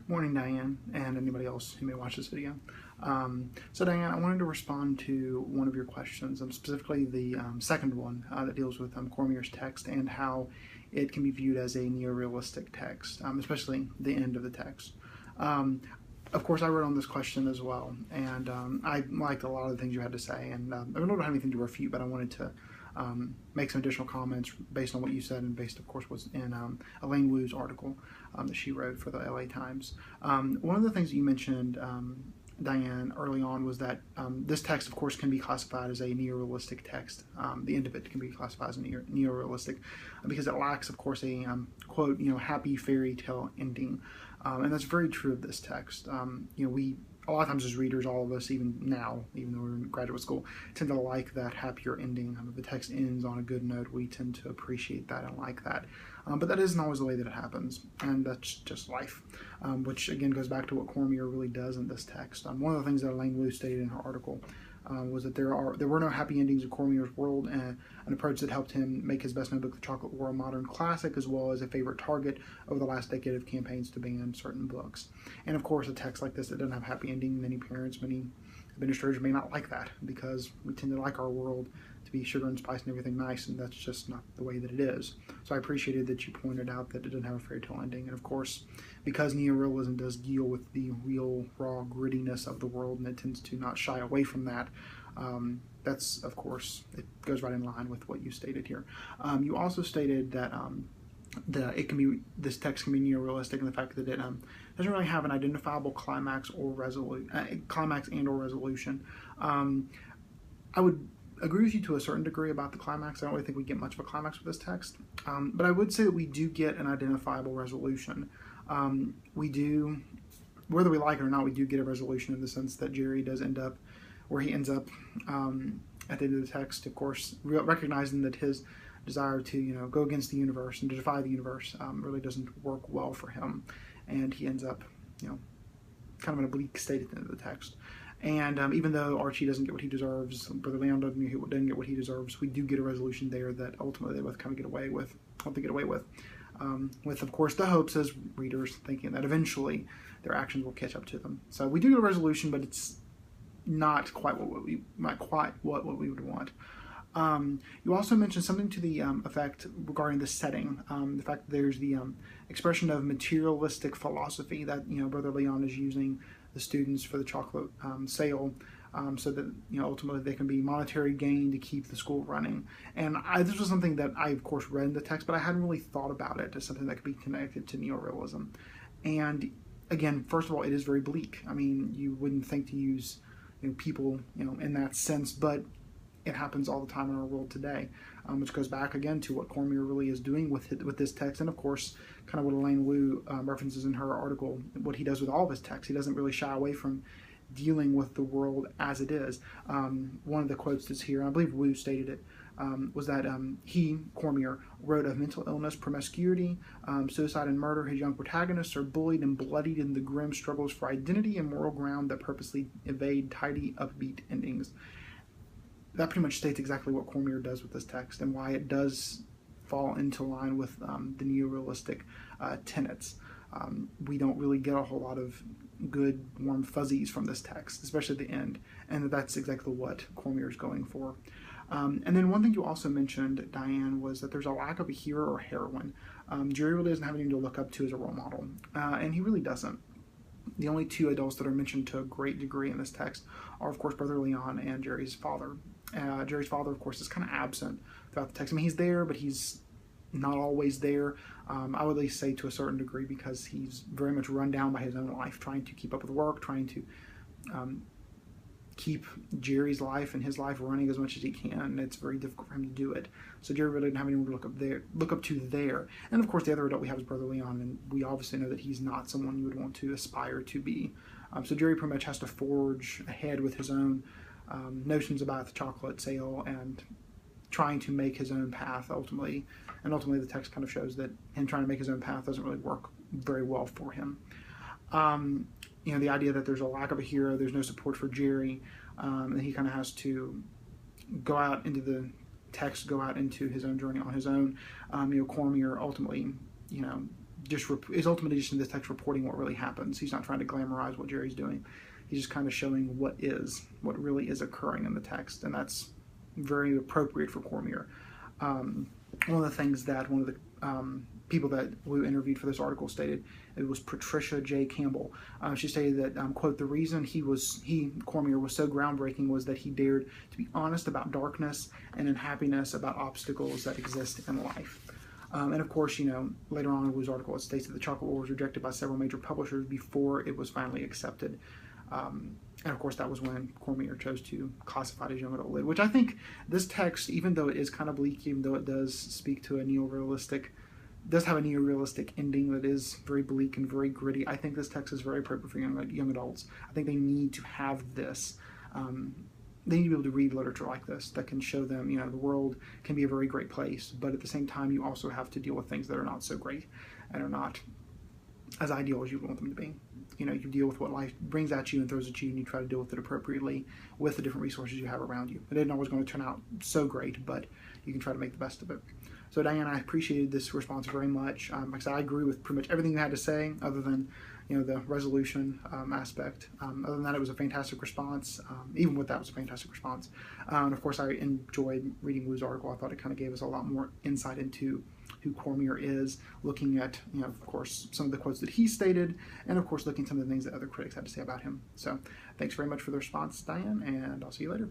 Morning, Diane, and anybody else who may watch this video. So Diane, I wanted to respond to one of your questions, specifically the second one that deals with Cormier's text and how it can be viewed as a neorealistic text, especially the end of the text. Of course, I wrote on this question as well, and I liked a lot of the things you had to say, and I don't have anything to refute, but I wanted to make some additional comments based on what you said and based, of course, what's in Elaine Wu's article that she wrote for the LA Times. One of the things that you mentioned, Diane, early on was that this text, of course, can be classified as a neorealistic text. The end of it can be classified as a neorealistic because it lacks, of course, a quote, happy fairy tale ending. And that's very true of this text. We a lot of times as readers, all of us, even now, even though we're in graduate school, tend to like that happier ending. If the text ends on a good note, we tend to appreciate that and like that. But that isn't always the way that it happens, and that's just life, which again goes back to what Cormier really does in this text. One of the things that Elaine Wu stated in her article was that there were no happy endings in Cormier's world, and an approach that helped him make his best-known book, The Chocolate War, a modern classic, as well as a favorite target over the last decade of campaigns to ban certain books. And of course, a text like this that doesn't have a happy ending, many parents, many administrators may not like that because we tend to like our world to be sugar and spice and everything nice, and that's just not the way that it is. So I appreciated that you pointed out that it doesn't have a fairy tale ending, and of course, because neorealism does deal with the real, raw grittiness of the world, and it tends to not shy away from that, that's, of course, it goes right in line with what you stated here. You also stated that this text can be neorealistic in the fact that it doesn't really have an identifiable climax and or resolution. I would agree with you to a certain degree about the climax. I don't really think we get much of a climax with this text, but I would say that we do get an identifiable resolution. We do, whether we like it or not, we do get a resolution in the sense that Jerry does end up where he ends up at the end of the text, of course, recognizing that his desire to go against the universe and to defy the universe really doesn't work well for him, and he ends up kind of in a bleak state at the end of the text. And even though Archie doesn't get what he deserves, Brother Leon doesn't get what he deserves, we do get a resolution there that ultimately they both kind of get away with what they get away with, of course the hopes as readers thinking that eventually their actions will catch up to them. So we do get a resolution, but it's not quite what we would want. You also mentioned something to the effect regarding the setting, the fact that there's the expression of materialistic philosophy that Brother Leon is using the students for the chocolate sale, so that ultimately there can be monetary gain to keep the school running. And this was something that I of course read in the text, but I hadn't really thought about it as something that could be connected to neorealism. And again, first of all, it is very bleak. I mean, you wouldn't think to use people in that sense, but it happens all the time in our world today, which goes back again to what Cormier really is doing with this text, and of course kind of what Elaine Wu references in her article, what he does with all of his texts. He doesn't really shy away from dealing with the world as it is. One of the quotes that's here, and I believe Wu stated it, was that Cormier, wrote of mental illness, promiscuity, suicide and murder. His young protagonists are bullied and bloodied in the grim struggles for identity and moral ground that purposely evade tidy, upbeat endings. That pretty much states exactly what Cormier does with this text and why it does fall into line with the neorealistic tenets. We don't really get a whole lot of good, warm fuzzies from this text, especially at the end, and that's exactly what Cormier is going for. And then one thing you also mentioned, Diane, was that there's a lack of a hero or heroine. Jerry really doesn't have anyone to look up to as a role model, and he really doesn't. The only two adults that are mentioned to a great degree in this text are, of course, Brother Leon and Jerry's father. Jerry's father, of course, is kind of absent throughout the text. I mean, he's there, but he's not always there. I would at least say to a certain degree, because he's very much run down by his own life, trying to keep up with work, trying to keep Jerry's life and his life running as much as he can, and it's very difficult for him to do it. So Jerry really didn't have anyone to look up to there. And of course, the other adult we have is Brother Leon, and we obviously know that he's not someone you would want to aspire to be. So Jerry pretty much has to forge ahead with his own notions about the chocolate sale and trying to make his own path ultimately. And ultimately, the text kind of shows that him trying to make his own path doesn't really work very well for him. The idea that there's a lack of a hero, there's no support for Jerry, and he kind of has to go out into the text, go out into his own journey on his own. Cormier ultimately, is ultimately just in this text reporting what really happens. He's not trying to glamorize what Jerry's doing. He's just kind of showing what really is occurring in the text, and that's very appropriate for Cormier. One of the things that one of the people that we interviewed for this article stated, it was Patricia J. Campbell. She stated that, quote, the reason Cormier was so groundbreaking was that he dared to be honest about darkness and unhappiness, about obstacles that exist in life. And of course, later on in Wu's article, it states that the Chocolate War was rejected by several major publishers before it was finally accepted. And of course, that was when Cormier chose to classify it as young adult lit, which I think this text, even though it is kind of bleak, even though it does speak to does have a neorealistic ending that is very bleak and very gritty, I think this text is very appropriate for young adults. I think they need to have this. They need to be able to read literature like this that can show them, the world can be a very great place, but at the same time, you also have to deal with things that are not so great and are not as ideal as you want them to be. You deal with what life brings at you and throws at you, and you try to deal with it appropriately with the different resources you have around you. It isn't always going to turn out so great, but you can try to make the best of it. So Diane, I appreciated this response very much. Like I said, I agree with pretty much everything you had to say, other than the resolution aspect. Other than that, it was a fantastic response. Even with that, it was a fantastic response. And of course, I enjoyed reading Wu's article. I thought it kind of gave us a lot more insight into who Cormier is, looking at, of course, some of the quotes that he stated, and of course, looking at some of the things that other critics had to say about him. So thanks very much for the response, Diane, and I'll see you later.